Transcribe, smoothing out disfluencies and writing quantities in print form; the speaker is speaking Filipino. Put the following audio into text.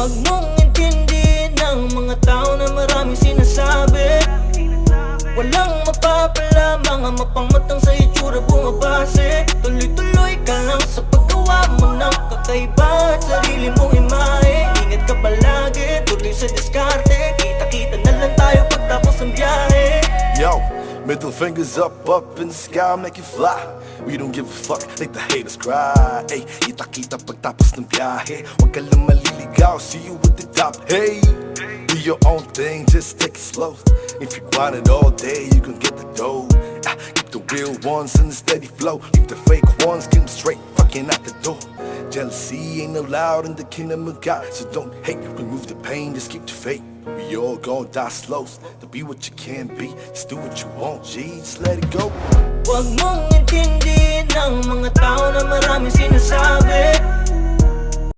Huwag mong intindihin ng mga tao na maraming sinasabi. Walang mapapala, mga mapangmatang sa itsura bumabase. Tuloy-tuloy ka lang sa paggawa mo ng kakaiba at sarili mong imahe. Ingat ka palagi, tuloy sa diskarte. Kita-kita na lang tayo pagtapos ng biyahe. Yo, middle fingers up in the sky, make it fly. We don't give a fuck, let the haters cry. Ay, kita-kita pagtapos ng biyahe. Huwag ka lang maliligaw, see you at the top. Hey, do your own thing, just take it slow. If you want it all day, you can get the dough. Keep the real ones in the steady flow. Leave the fake ones, keep them straight, fucking out the door. Jealousy ain't allowed in the kingdom of God, so don't hate, remove the pain, just keep the faith. We all gon' die slow, to be what you can be, just do what you want, G, just let it go. Huwag mong intindihin ng mga tao na maraming sinasabi.